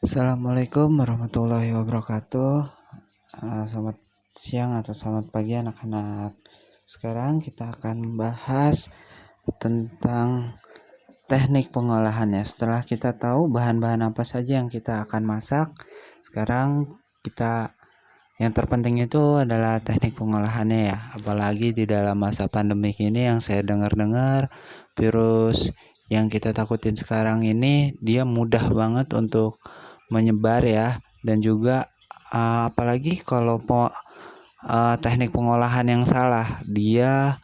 Assalamualaikum warahmatullahi wabarakatuh. Selamat siang atau selamat pagi anak-anak. Sekarang kita akan membahas tentang teknik pengolahannya. Setelah kita tahu bahan-bahan apa saja yang kita akan masak, sekarang yang terpenting itu adalah teknik pengolahannya ya. Apalagi di dalam masa pandemik ini yang saya dengar-dengar virus yang kita takutin sekarang ini dia mudah banget untuk menyebar ya, dan juga apalagi kalau teknik pengolahan yang salah dia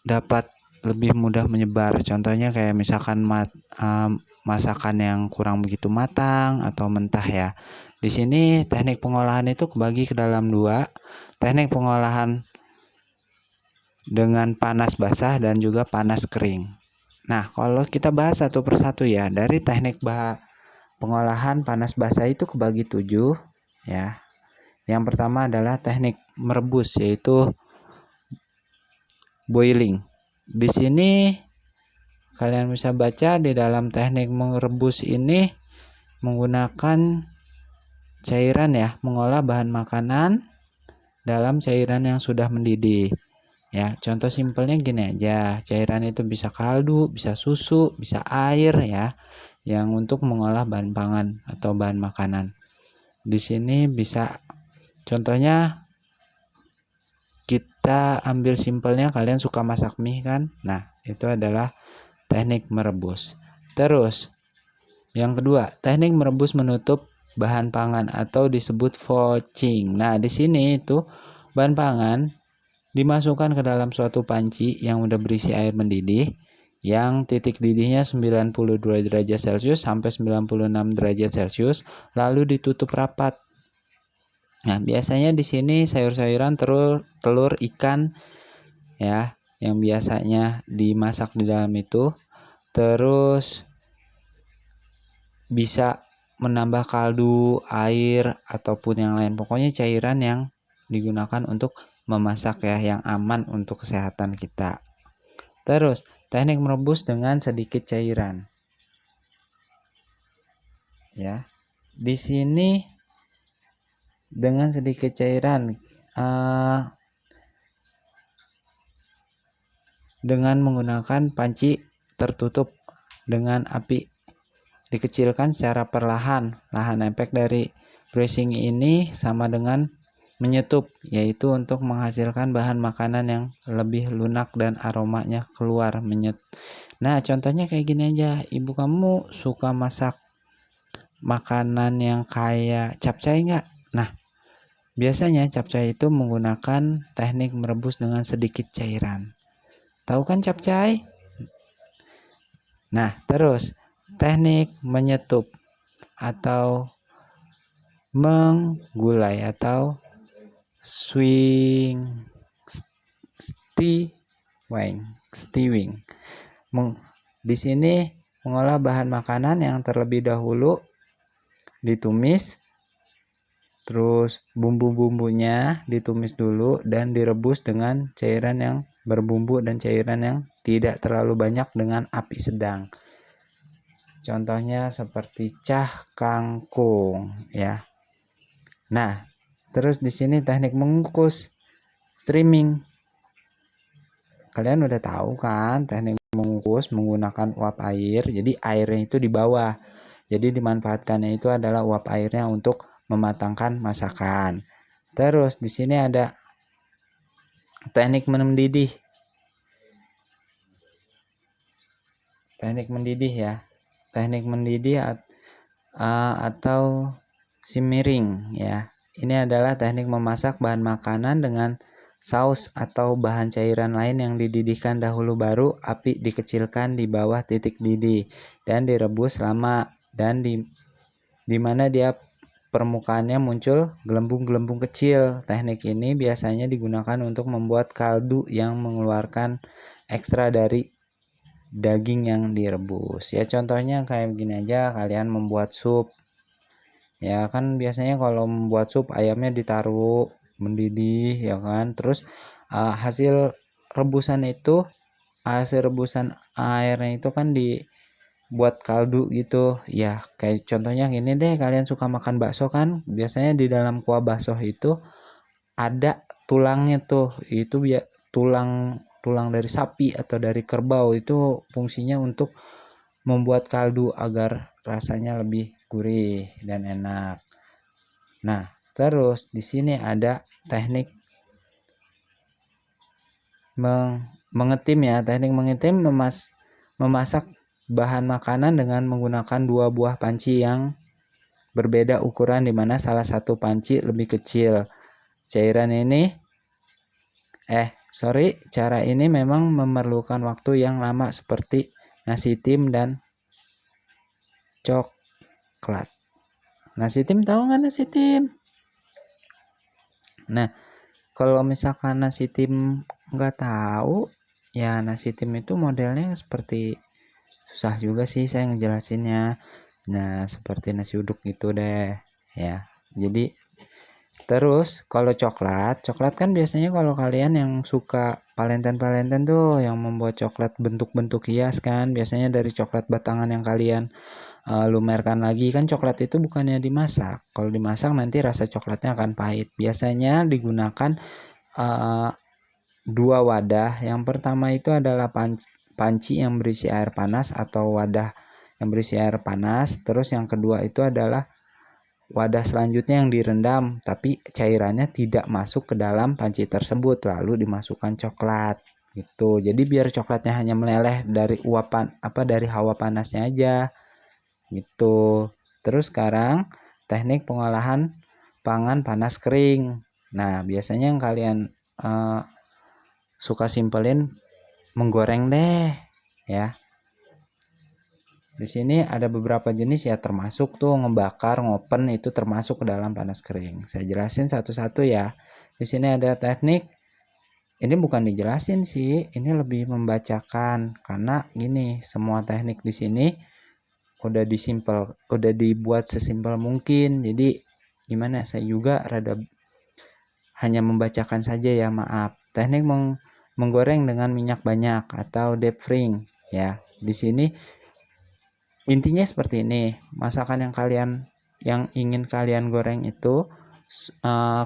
dapat lebih mudah menyebar. Contohnya kayak misalkan masakan yang kurang begitu matang atau mentah ya. Di sini teknik pengolahan itu kebagi ke dalam dua, teknik pengolahan dengan panas basah dan juga panas kering. Nah, kalau kita bahas satu persatu ya, dari teknik pengolahan panas basah itu kebagi 7 ya. Yang pertama adalah teknik merebus, yaitu boiling. Di sini kalian bisa baca di dalam teknik merebus ini menggunakan cairan ya, mengolah bahan makanan dalam cairan yang sudah mendidih. Ya, contoh simpelnya gini aja. Cairan itu bisa kaldu, bisa susu, bisa air ya, yang untuk mengolah bahan pangan atau bahan makanan. Di sini bisa contohnya kita ambil simpelnya, kalian suka masak mie kan? Nah, itu adalah teknik merebus. Terus, yang kedua, teknik merebus menutup bahan pangan atau disebut poaching. Nah, di sini itu bahan pangan dimasukkan ke dalam suatu panci yang udah berisi air mendidih yang titik didihnya 92 derajat Celcius sampai 96 derajat Celcius, lalu ditutup rapat. Nah, biasanya di sini sayur-sayuran, telur, ikan ya, yang biasanya dimasak di dalam itu. Terus bisa menambah kaldu, air ataupun yang lain. Pokoknya cairan yang digunakan untuk memasak ya, yang aman untuk kesehatan kita. Terus, teknik merebus dengan sedikit cairan. Ya. Di sini dengan sedikit cairan dengan menggunakan panci tertutup dengan api dikecilkan secara perlahan. Lahan efek dari pressing ini sama dengan menyetup, yaitu untuk menghasilkan bahan makanan yang lebih lunak dan aromanya keluar Nah, contohnya kayak gini aja. Ibu kamu suka masak makanan yang kayak capcay nggak? Nah, biasanya capcay itu menggunakan teknik merebus dengan sedikit cairan. Tahu kan capcay? Nah, terus teknik menyetup atau menggulai atau stewing. Di sini mengolah bahan makanan yang terlebih dahulu ditumis, terus bumbu-bumbunya ditumis dulu dan direbus dengan cairan yang berbumbu dan cairan yang tidak terlalu banyak dengan api sedang. Contohnya seperti cah kangkung ya. Nah, terus di sini teknik mengukus, steaming. Kalian udah tahu kan teknik mengukus menggunakan uap air. Jadi airnya itu di bawah. Jadi dimanfaatkannya itu adalah uap airnya untuk mematangkan masakan. Terus di sini ada teknik mendidih. Teknik mendidih ya. Teknik mendidih atau simmering ya. Ini adalah teknik memasak bahan makanan dengan saus atau bahan cairan lain yang dididihkan dahulu, baru api dikecilkan di bawah titik didih dan direbus lama, dan di mana dia permukaannya muncul gelembung-gelembung kecil. Teknik ini biasanya digunakan untuk membuat kaldu yang mengeluarkan ekstra dari daging yang direbus. Ya, contohnya kayak begini aja, kalian membuat sup. Ya kan biasanya kalau membuat sup ayamnya ditaruh mendidih ya kan. Terus hasil rebusan airnya itu kan buat kaldu gitu ya. Kayak contohnya gini deh, kalian suka makan bakso kan, biasanya di dalam kuah bakso itu ada tulangnya tuh, itu tulang tulang dari sapi atau dari kerbau, itu fungsinya untuk membuat kaldu agar rasanya lebih gurih dan enak. Nah, terus di sini ada teknik mengetim ya. Teknik mengetim memasak bahan makanan dengan menggunakan 2 buah panci yang berbeda ukuran, di mana salah satu panci lebih kecil. Cara ini memang memerlukan waktu yang lama seperti nasi tim dan coklat. Nasi tim, tahu nggak nasi tim? Nah, kalau misalkan nasi tim nggak tahu, ya nasi tim itu modelnya seperti, susah juga sih saya ngejelasinnya. Nah, seperti nasi uduk gitu deh ya. Jadi terus kalau coklat kan biasanya kalau kalian yang suka Valentine tuh yang membuat coklat bentuk-bentuk hias kan, biasanya dari coklat batangan yang kalian lumerkan lagi kan. Coklat itu bukannya dimasak. Kalau dimasak nanti rasa coklatnya akan pahit. Biasanya digunakan 2 wadah. Yang pertama itu adalah panci yang berisi air panas atau wadah yang berisi air panas. Terus yang kedua itu adalah wadah selanjutnya yang direndam, tapi cairannya tidak masuk ke dalam panci tersebut, lalu dimasukkan coklat gitu. Jadi biar coklatnya hanya meleleh dari dari hawa panasnya aja gitu. Terus sekarang teknik pengolahan pangan panas kering. Nah, biasanya yang kalian suka simpelin menggoreng deh ya. Di sini ada beberapa jenis ya, termasuk tuh ngebakar, ngopen, itu termasuk ke dalam panas kering. Saya jelasin satu-satu ya. Di sini ada teknik, ini bukan dijelasin sih, ini lebih membacakan, karena gini, semua teknik di sini udah dibuat sesimpel mungkin. Jadi gimana, saya juga rada hanya membacakan saja ya, maaf. Teknik menggoreng dengan minyak banyak atau deep frying ya. Di sini intinya seperti ini, masakan yang ingin kalian goreng itu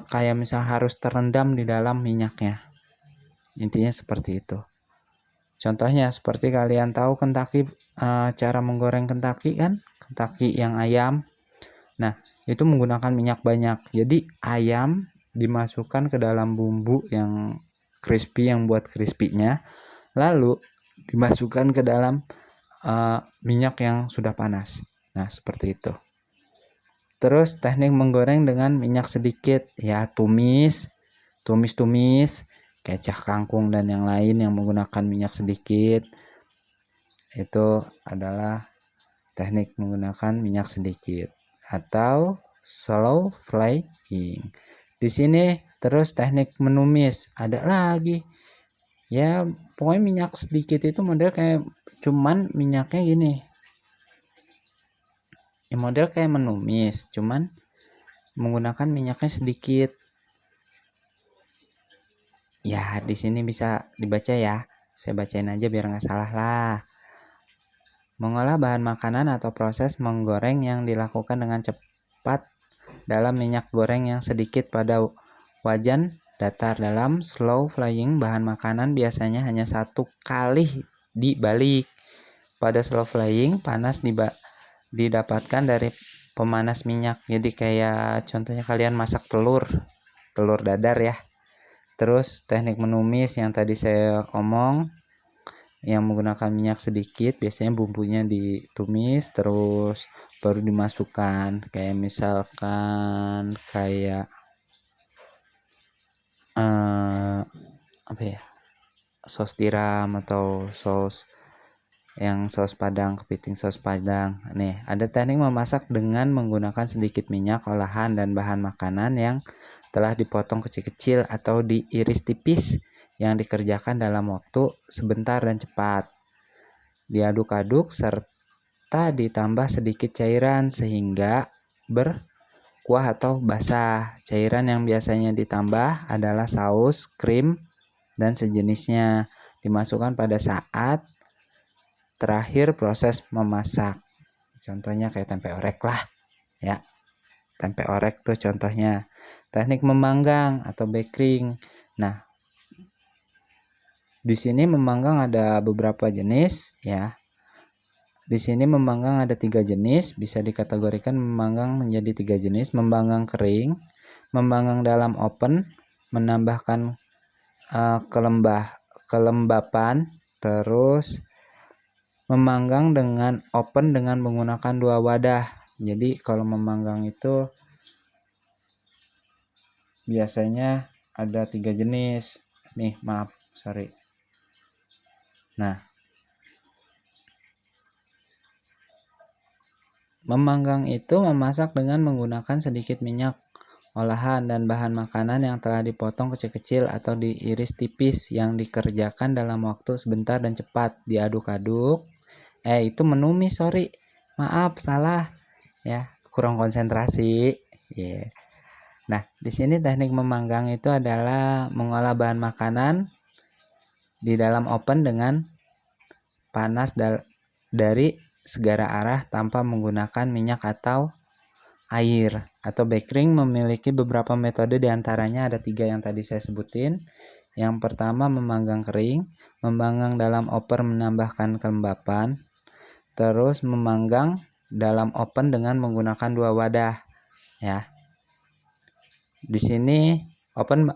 kayak misal harus terendam di dalam minyaknya. Intinya seperti itu. Contohnya seperti kalian tahu Kentucky, cara menggoreng Kentucky kan, Kentucky yang ayam. Nah, itu menggunakan minyak banyak. Jadi ayam dimasukkan ke dalam bumbu yang crispy, yang buat crispy-nya, lalu dimasukkan ke dalam minyak yang sudah panas. Nah, seperti itu. Terus teknik menggoreng dengan minyak sedikit ya, tumis kecah kangkung dan yang lain yang menggunakan minyak sedikit. Itu adalah teknik menggunakan minyak sedikit atau slow frying. Di sini terus teknik menumis ada lagi. Ya, pokoknya minyak sedikit itu model kayak cuman minyaknya gini. Ya, model kayak menumis, cuman menggunakan minyaknya sedikit. Ya, di sini bisa dibaca ya. Saya bacain aja biar nggak salah lah. Mengolah bahan makanan atau proses menggoreng yang dilakukan dengan cepat dalam minyak goreng yang sedikit pada wajan datar. Dalam slow frying, bahan makanan biasanya hanya 1 kali dibalik. Pada slow frying, panas didapatkan dari pemanas minyak. Jadi kayak contohnya kalian masak telur dadar ya. Terus teknik menumis yang tadi saya omong, yang menggunakan minyak sedikit, biasanya bumbunya ditumis terus baru dimasukkan, kayak misalkan kayak saus tiram atau saus padang, kepiting saus padang. Nih, ada teknik memasak dengan menggunakan sedikit minyak olahan dan bahan makanan yang telah dipotong kecil-kecil atau diiris tipis, yang dikerjakan dalam waktu sebentar dan cepat. Diaduk-aduk serta ditambah sedikit cairan sehingga berkuah atau basah. Cairan yang biasanya ditambah adalah saus, krim, dan sejenisnya. Dimasukkan pada saat terakhir proses memasak. Contohnya kayak tempe orek lah ya. Tempe orek tuh contohnya. Teknik memanggang atau baking. Nah, di sini memanggang ada beberapa jenis ya. Di sini memanggang ada 3 jenis, bisa dikategorikan memanggang menjadi 3 jenis: memanggang kering, memanggang dalam oven, menambahkan kelembapan, terus memanggang dengan oven dengan menggunakan 2 wadah. Jadi kalau memanggang itu biasanya ada 3 jenis. Nih, maaf, sorry. Nah, memanggang itu memasak dengan menggunakan sedikit minyak olahan dan bahan makanan yang telah dipotong kecil-kecil atau diiris tipis, yang dikerjakan dalam waktu sebentar dan cepat. Diaduk-aduk. Itu menumis, sorry. Maaf, salah. Ya, kurang konsentrasi. Yeah. Nah, di sini teknik memanggang itu adalah mengolah bahan makanan di dalam oven dengan panas dari segala arah tanpa menggunakan minyak atau air. Atau baking memiliki beberapa metode, diantaranya ada 3 yang tadi saya sebutin. Yang pertama memanggang kering, memanggang dalam oven menambahkan kelembapan, terus memanggang dalam oven dengan menggunakan 2 wadah ya. Di sini oven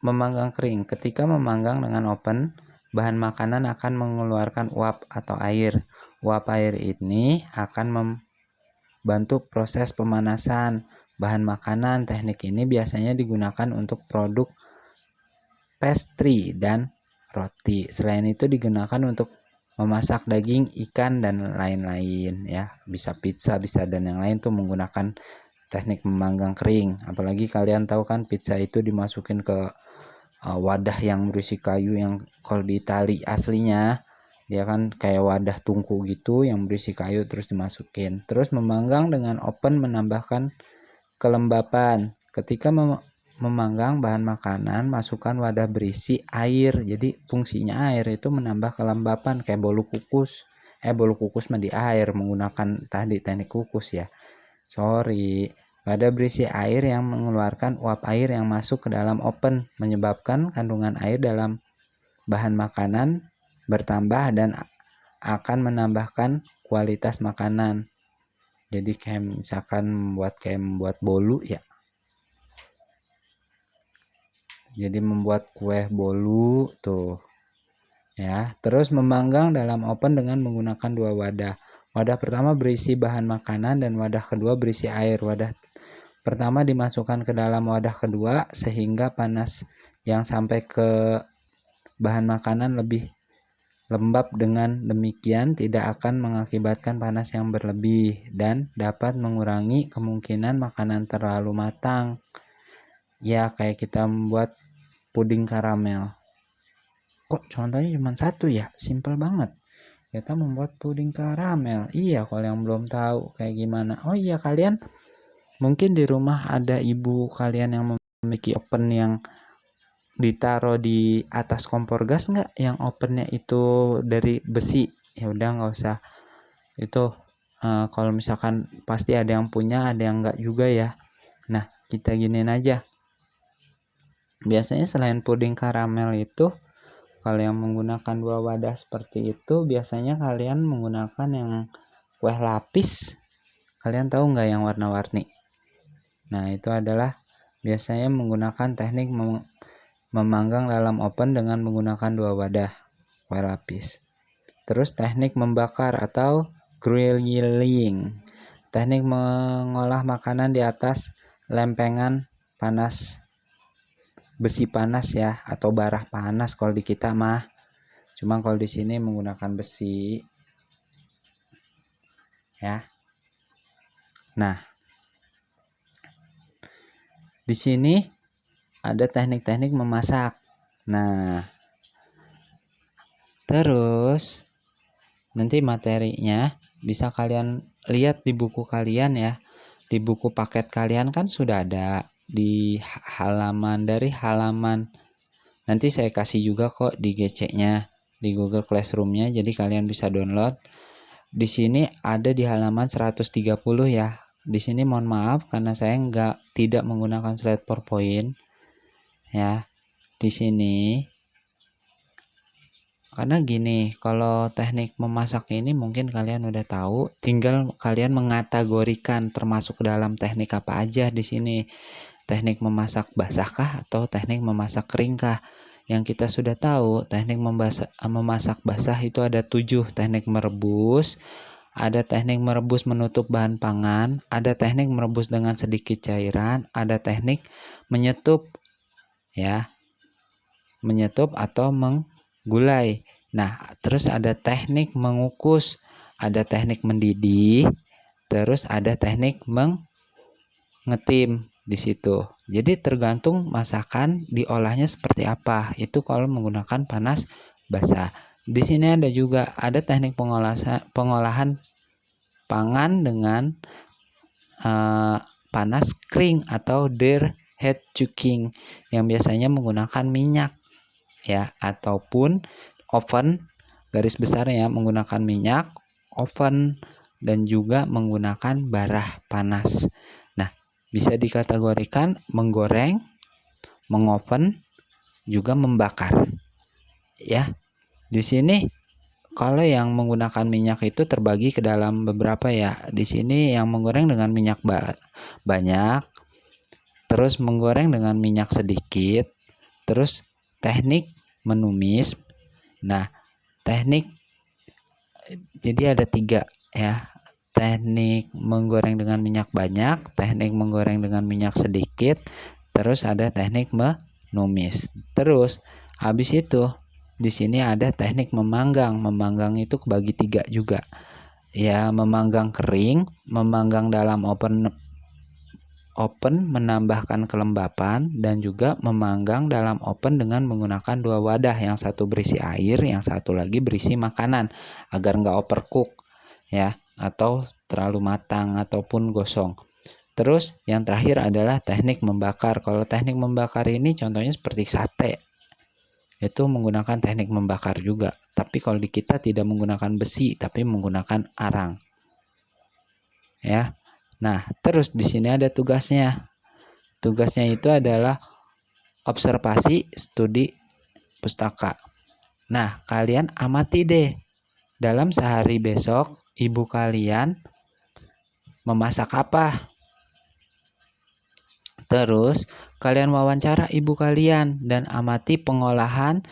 memanggang kering. Ketika memanggang dengan oven, bahan makanan akan mengeluarkan uap atau air. Uap air ini akan membantu proses pemanasan bahan makanan. Teknik ini biasanya digunakan untuk produk pastry dan roti. Selain itu digunakan untuk memasak daging, ikan, dan lain-lain ya. Bisa pizza, bisa dan yang lain tuh menggunakan teknik memanggang kering. Apalagi kalian tahu kan pizza itu dimasukin ke wadah yang berisi kayu, yang kalau di Itali aslinya dia kan kayak wadah tungku gitu yang berisi kayu terus dimasukin. Terus memanggang dengan oven menambahkan kelembapan. Ketika memanggang bahan makanan, masukkan wadah berisi air. Jadi fungsinya air itu menambah kelembapan, kayak bolu kukus. Bolu kukus mah di air menggunakan tadi teknik kukus ya. Sorry. Wadah berisi air yang mengeluarkan uap air yang masuk ke dalam oven, menyebabkan kandungan air dalam bahan makanan bertambah dan akan menambahkan kualitas makanan. Jadi kayak misalkan membuat bolu ya. Jadi membuat kue bolu tuh ya. Terus memanggang dalam oven dengan menggunakan 2 wadah. Wadah pertama berisi bahan makanan dan wadah kedua berisi air. Wadah pertama dimasukkan ke dalam wadah kedua sehingga panas yang sampai ke bahan makanan lebih lembab. Dengan demikian tidak akan mengakibatkan panas yang berlebih dan dapat mengurangi kemungkinan makanan terlalu matang. Ya, kayak kita membuat puding karamel. Kok contohnya cuma 1 ya? Simple banget. Kita membuat puding karamel. Iya, kalau yang belum tahu kayak gimana. Oh iya, kalian mungkin di rumah ada ibu kalian yang memiliki oven yang ditaruh di atas kompor gas nggak? Yang ovennya itu dari besi. Ya udah, nggak usah. Itu kalau misalkan pasti ada yang punya, ada yang nggak juga ya. Nah, kita giniin aja. Biasanya selain puding karamel itu, kalau yang menggunakan 2 wadah seperti itu, biasanya kalian menggunakan yang kue lapis. Kalian tahu nggak yang warna-warni? Nah, itu adalah biasanya menggunakan teknik memanggang dalam oven dengan menggunakan 2 wadah kue lapis. Terus teknik membakar atau grilling. Teknik mengolah makanan di atas lempengan panas, besi panas ya, atau bara panas kalau di kita mah. Cuma kalau di sini menggunakan besi ya. Nah, di sini ada teknik-teknik memasak. Nah, terus nanti materinya bisa kalian lihat di buku kalian ya. Di buku paket kalian kan sudah ada di halaman, dari halaman. Nanti saya kasih juga kok di GC-nya. di Google Classroom-nya, jadi kalian bisa download. Di sini ada di halaman 130 ya. Di sini mohon maaf karena saya tidak menggunakan slide PowerPoint ya. Di sini karena gini, kalau teknik memasak ini mungkin kalian udah tahu, tinggal kalian mengategorikan termasuk dalam teknik apa aja di sini. Teknik memasak basahkah atau teknik memasak keringkah? Yang kita sudah tahu, teknik memasak basah itu ada 7. Teknik merebus, ada teknik merebus menutup bahan pangan, ada teknik merebus dengan sedikit cairan, ada teknik menyetup ya, menyetup atau menggulai. Nah, terus ada teknik mengukus, ada teknik mendidih, terus ada teknik mengetim di situ. Jadi tergantung masakan diolahnya seperti apa. Itu kalau menggunakan panas basah. Di sini ada juga teknik pengolahan pangan dengan panas kering atau dire heat cooking yang biasanya menggunakan minyak ya, ataupun oven, garis besar ya, menggunakan minyak, oven, dan juga menggunakan bara panas. Nah, bisa dikategorikan menggoreng, mengoven, juga membakar. Ya. Di sini kalau yang menggunakan minyak itu terbagi ke dalam beberapa ya. Di sini yang menggoreng dengan minyak banyak, terus menggoreng dengan minyak sedikit, terus teknik menumis. Nah, teknik jadi ada 3 ya. Teknik menggoreng dengan minyak banyak, teknik menggoreng dengan minyak sedikit, terus ada teknik menumis. Terus habis itu di sini ada teknik memanggang. Memanggang itu kebagi 3 juga. Ya, memanggang kering, memanggang dalam open menambahkan kelembapan, dan juga memanggang dalam oven dengan menggunakan 2 wadah, yang satu berisi air, yang satu lagi berisi makanan agar nggak overcook ya, atau terlalu matang ataupun gosong. Terus yang terakhir adalah teknik membakar. Kalau teknik membakar ini contohnya seperti sate, itu menggunakan teknik membakar juga. Tapi kalau di kita tidak menggunakan besi, tapi menggunakan arang ya. Nah, terus di sini ada tugasnya. Tugasnya itu adalah observasi studi pustaka. Nah, kalian amati deh. Dalam sehari besok, ibu kalian memasak apa? Terus, kalian wawancara ibu kalian dan amati pengolahan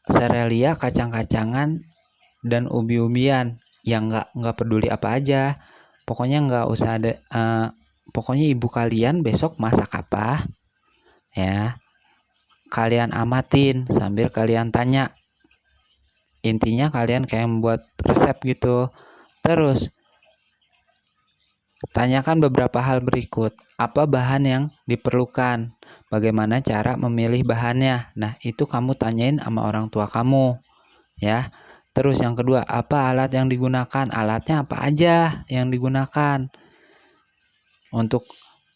serelia, kacang-kacangan, dan ubi-ubian yang nggak peduli apa aja. Pokoknya nggak usah ada. Pokoknya ibu kalian besok masak apa ya, kalian amatin sambil kalian tanya. Intinya kalian kayak membuat resep gitu. Terus tanyakan beberapa hal berikut. Apa bahan yang diperlukan? Bagaimana cara memilih bahannya? Nah, itu kamu tanyain sama orang tua kamu ya. Terus yang kedua, apa alat yang digunakan? Alatnya apa aja yang digunakan untuk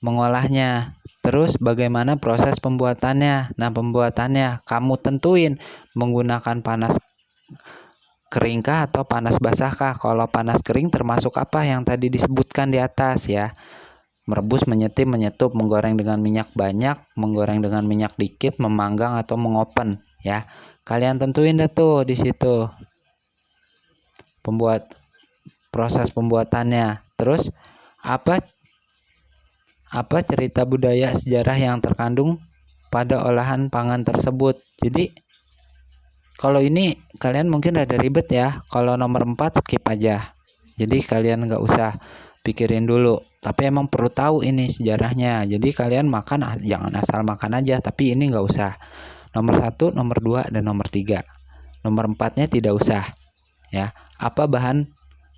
mengolahnya? Terus bagaimana proses pembuatannya? Nah, pembuatannya kamu tentuin menggunakan panas keringkah atau panas basahkah? Kalau panas kering termasuk apa yang tadi disebutkan di atas ya. Merebus, menyetim, menyetup, menggoreng dengan minyak banyak, menggoreng dengan minyak dikit, memanggang atau mengopen ya. Kalian tentuin deh tuh di situ proses pembuatannya. Terus apa cerita budaya sejarah yang terkandung pada olahan pangan tersebut. Jadi kalau ini kalian mungkin ada ribet ya. Kalau nomor 4 skip aja. Jadi kalian nggak usah pikirin dulu. Tapi emang perlu tahu ini sejarahnya. Jadi kalian makan jangan asal makan aja. Tapi ini nggak usah. Nomor 1, nomor 2, dan nomor 3. Nomor 4-nya tidak usah. Ya, apa bahan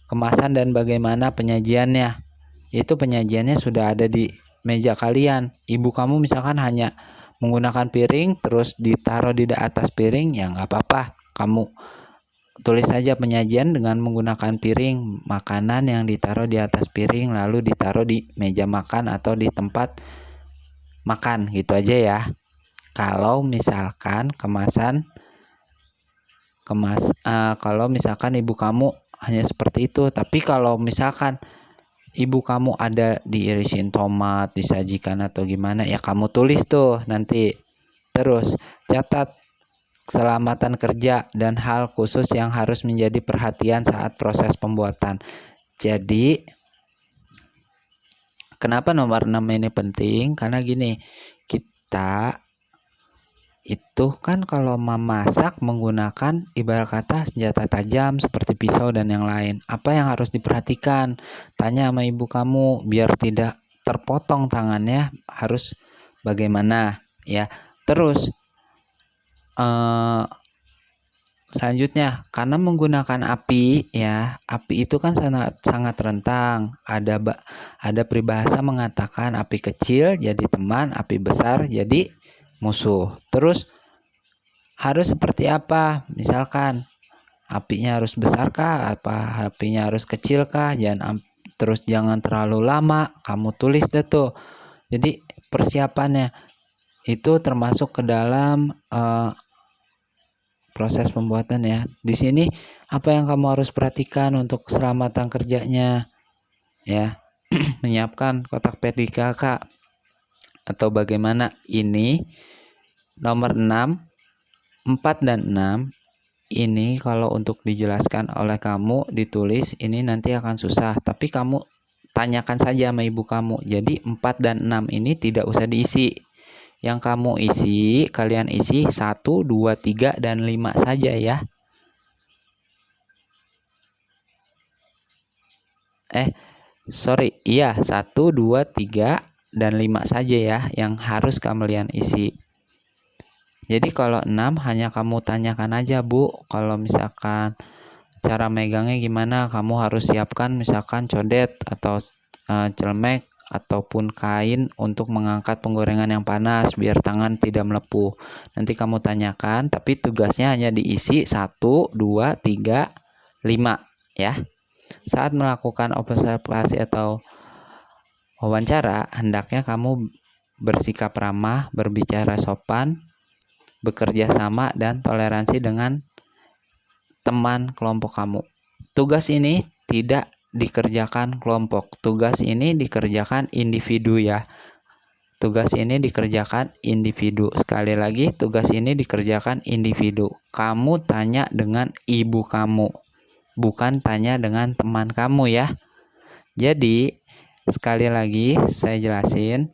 kemasan dan bagaimana penyajiannya? Itu penyajiannya sudah ada di meja kalian. Ibu kamu misalkan hanya menggunakan piring terus ditaruh di atas piring, ya nggak apa-apa. Kamu tulis saja penyajian dengan menggunakan piring, makanan yang ditaruh di atas piring lalu ditaruh di meja makan atau di tempat makan, gitu aja ya. Kalau misalkan kemasan kalau misalkan ibu kamu hanya seperti itu. Tapi kalau misalkan ibu kamu ada diirisin tomat, disajikan atau gimana, ya kamu tulis tuh nanti. Terus catat keselamatan kerja dan hal khusus yang harus menjadi perhatian saat proses pembuatan. Jadi kenapa nomor 6 ini penting? Karena gini, kita itu kan kalau memasak menggunakan ibarat kata senjata tajam seperti pisau dan yang lain. Apa yang harus diperhatikan? Tanya sama ibu kamu biar tidak terpotong tangannya, harus bagaimana ya. Terus selanjutnya, karena menggunakan api ya, api itu kan sangat rentang. Ada peribahasa mengatakan api kecil jadi teman, api besar jadi musuh. Terus harus seperti apa? Misalkan apinya harus besar kah? Apa apinya harus kecil kah? Terus jangan terlalu lama. Kamu tulis deh tuh. Jadi persiapannya itu termasuk ke dalam proses pembuatan ya. Di sini apa yang kamu harus perhatikan untuk keselamatan kerjanya ya. Menyiapkan kotak P3K atau bagaimana. Ini nomor 6, 4 dan 6 ini kalau untuk dijelaskan oleh kamu ditulis ini nanti akan susah, tapi kamu tanyakan saja sama ibu kamu. Jadi 4 dan 6 ini tidak usah diisi. Yang kamu isi, kalian isi 1, 2, 3, dan 5 saja ya. 1, 2, 3, dan 5 saja ya yang harus kalian isi. Jadi kalau 6 hanya kamu tanyakan aja, Bu, kalau misalkan cara megangnya gimana, kamu harus siapkan misalkan codet atau celemek ataupun kain untuk mengangkat penggorengan yang panas biar tangan tidak melepuh. Nanti kamu tanyakan, tapi tugasnya hanya diisi 1, 2, 3, 5 ya. Saat melakukan observasi atau wawancara, hendaknya kamu bersikap ramah, berbicara sopan, bekerja sama, dan toleransi dengan teman kelompok kamu. Tugas ini tidak dikerjakan kelompok. Tugas ini dikerjakan individu ya. Tugas ini dikerjakan individu. Sekali lagi, tugas ini dikerjakan individu. Kamu tanya dengan ibu kamu, bukan tanya dengan teman kamu ya. Jadi, sekali lagi saya jelasin,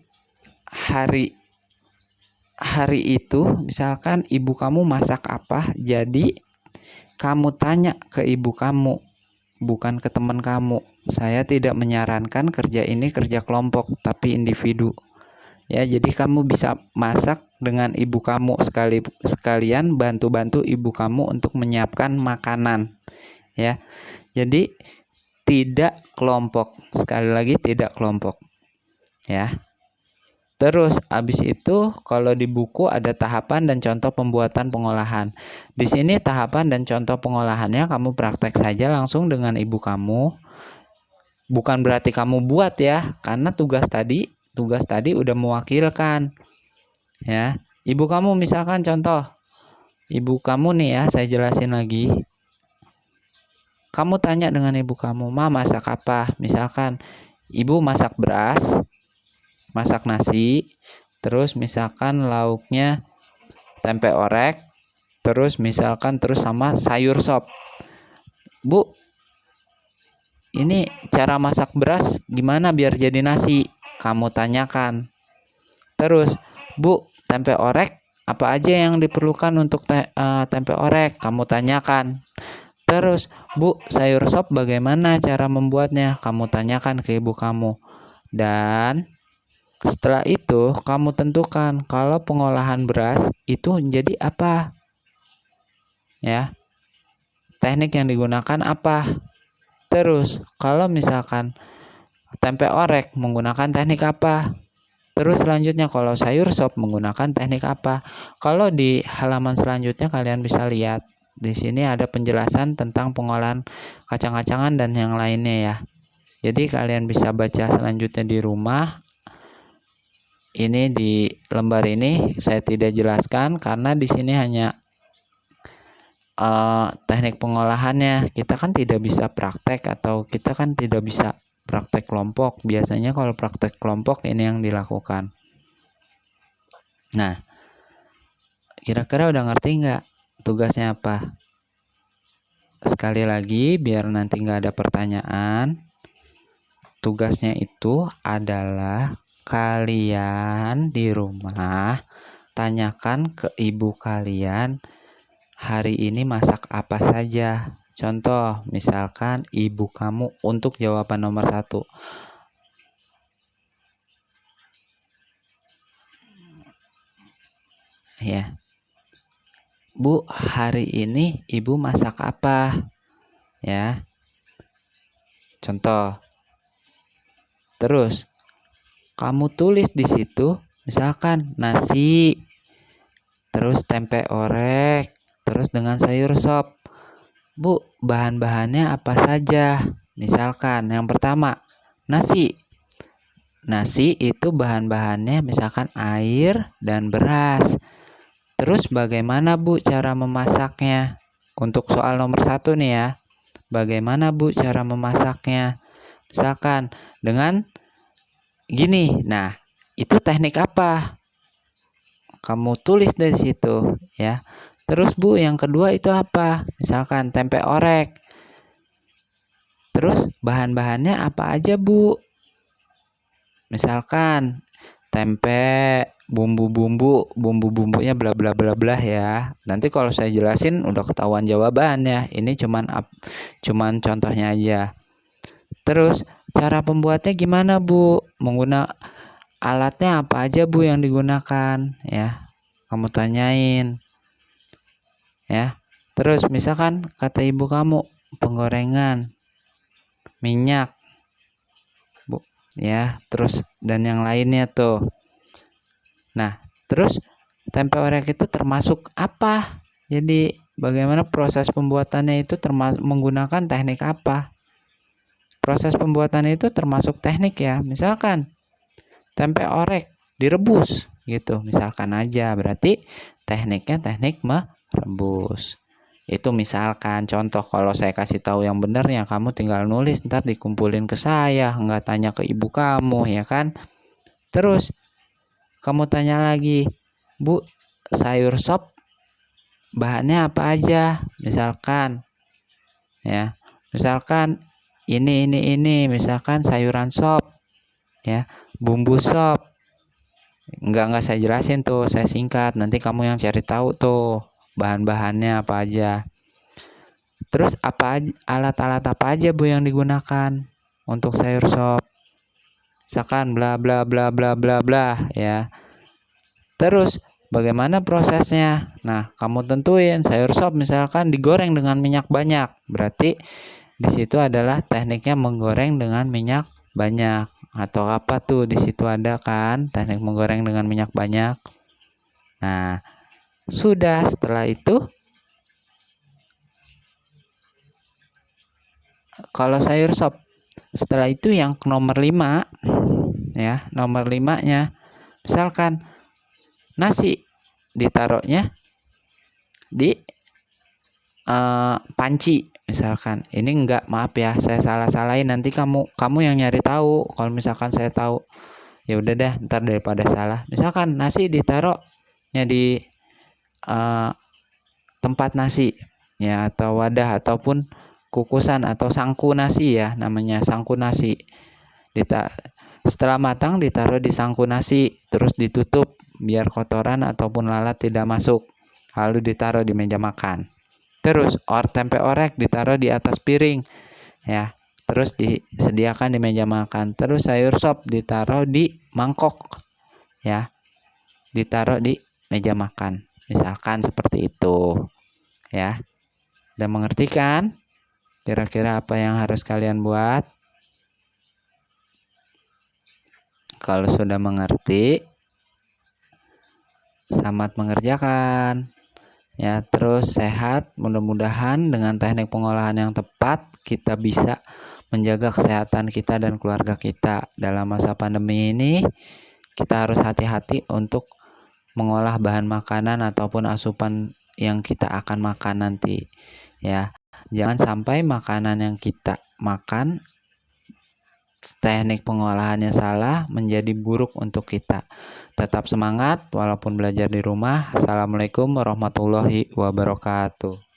hari itu misalkan ibu kamu masak apa, jadi kamu tanya ke ibu kamu, bukan ke teman kamu. Saya tidak menyarankan kerja ini kerja kelompok, tapi individu. Ya, jadi kamu bisa masak dengan ibu kamu sekalian bantu-bantu ibu kamu untuk menyiapkan makanan. Ya. Jadi tidak kelompok. Sekali lagi tidak kelompok. Ya. Terus habis itu kalau di buku ada tahapan dan contoh pembuatan pengolahan. Di sini tahapan dan contoh pengolahannya kamu praktek saja langsung dengan ibu kamu. Bukan berarti kamu buat ya, karena tugas tadi udah mewakilkan. Ya. Ibu kamu misalkan contoh. Ibu kamu nih ya, saya jelasin lagi. Kamu tanya dengan ibu kamu, "Ma, masak apa?" Misalkan ibu masak beras, masak nasi, terus misalkan lauknya tempe orek, terus sama sayur sop. Bu, ini cara masak beras gimana biar jadi nasi? Kamu tanyakan. Terus, Bu, tempe orek apa aja yang diperlukan untuk tempe orek? Kamu tanyakan. Terus, Bu, sayur sop bagaimana cara membuatnya? Kamu tanyakan ke ibu kamu. Dan setelah itu kamu tentukan kalau pengolahan beras itu menjadi apa. Ya. Teknik yang digunakan apa? Terus kalau misalkan tempe orek menggunakan teknik apa? Terus selanjutnya kalau sayur sop menggunakan teknik apa? Kalau di halaman selanjutnya kalian bisa lihat. Di sini ada penjelasan tentang pengolahan kacang-kacangan dan yang lainnya ya. Jadi kalian bisa baca selanjutnya di rumah. Ini di lembar ini saya tidak jelaskan karena di sini hanya teknik pengolahannya. Kita kan tidak bisa praktek atau kita kan tidak bisa praktek kelompok. Biasanya kalau praktek kelompok ini yang dilakukan. Nah, kira-kira udah ngerti nggak tugasnya apa? Sekali lagi biar nanti nggak ada pertanyaan. Tugasnya itu adalah kalian di rumah tanyakan ke ibu kalian hari ini masak apa saja. Contoh, misalkan ibu kamu untuk jawaban nomor 1. Ya. Bu, hari ini ibu masak apa? Ya. Contoh. Terus, kamu tulis di situ, misalkan nasi, terus tempe orek, terus dengan sayur sop. Bu, bahan-bahannya apa saja? Misalkan yang pertama, nasi. Nasi itu bahan-bahannya misalkan air dan beras. Terus bagaimana Bu cara memasaknya? Untuk soal nomor 1 nih ya. Bagaimana Bu cara memasaknya? Misalkan dengan gini. Nah, itu teknik apa? Kamu tulis dari situ ya. Terus Bu, yang kedua itu apa? Misalkan tempe orek. Terus bahan-bahannya apa aja Bu? Misalkan tempe, bumbu-bumbunya bla bla bla bla ya. Nanti kalau saya jelasin udah ketahuan jawabannya. Ini cuman contohnya aja. Terus cara pembuatnya gimana Bu? Alatnya apa aja Bu yang digunakan ya? Kamu tanyain. Ya. Terus misalkan kata ibu kamu penggorengan, minyak, Bu, ya, terus dan yang lainnya tuh. Nah, terus tempe orek itu termasuk apa? Jadi bagaimana proses pembuatannya itu menggunakan teknik apa? Proses pembuatan itu termasuk teknik ya. Misalkan tempe orek direbus gitu, misalkan aja. Berarti tekniknya teknik merebus. Itu misalkan contoh. Kalau saya kasih tahu yang benar ya kamu tinggal nulis, ntar dikumpulin ke saya, nggak tanya ke ibu kamu ya kan. Terus kamu tanya lagi, Bu, sayur sop bahannya apa aja? Misalkan ya, misalkan ini misalkan sayuran sop ya, bumbu sop. Enggak saya jelasin tuh, saya singkat, nanti kamu yang cari tahu tuh bahan-bahannya apa aja. Terus alat-alat apa aja Bu yang digunakan untuk sayur sop? Misalkan bla bla bla bla bla bla ya. Terus bagaimana prosesnya? Nah, kamu tentuin sayur sop misalkan digoreng dengan minyak banyak. Berarti di situ adalah tekniknya menggoreng dengan minyak banyak. Atau apa tuh di situ ada kan teknik menggoreng dengan minyak banyak. Nah, sudah setelah itu kalau sayur sop, setelah itu yang nomor 5 ya, nomor 5-nya misalkan nasi ditaruhnya di panci misalkan. Ini maaf ya, saya salah-salahin, nanti kamu yang nyari tahu. Kalau misalkan saya tahu ya udah dah, ntar daripada salah. Misalkan nasi ditaruhnya di tempat nasi ya, atau wadah ataupun kukusan atau sangku nasi ya, namanya sangku nasi. Setelah matang ditaruh di sangku nasi, terus ditutup biar kotoran ataupun lalat tidak masuk, lalu ditaruh di meja makan. Terus tempe orek ditaruh di atas piring ya, terus disediakan di meja makan. Terus sayur sop ditaruh di mangkok ya, ditaruh di meja makan, misalkan seperti itu ya. Udah mengerti kan kira-kira apa yang harus kalian buat? Kalau sudah mengerti, selamat mengerjakan ya. Terus sehat, mudah-mudahan dengan teknik pengolahan yang tepat kita bisa menjaga kesehatan kita dan keluarga kita. Dalam masa pandemi ini kita harus hati-hati untuk mengolah bahan makanan ataupun asupan yang kita akan makan nanti ya. Jangan sampai makanan yang kita makan teknik pengolahannya salah menjadi buruk untuk kita. Tetap semangat walaupun belajar di rumah. Assalamualaikum warahmatullahi wabarakatuh.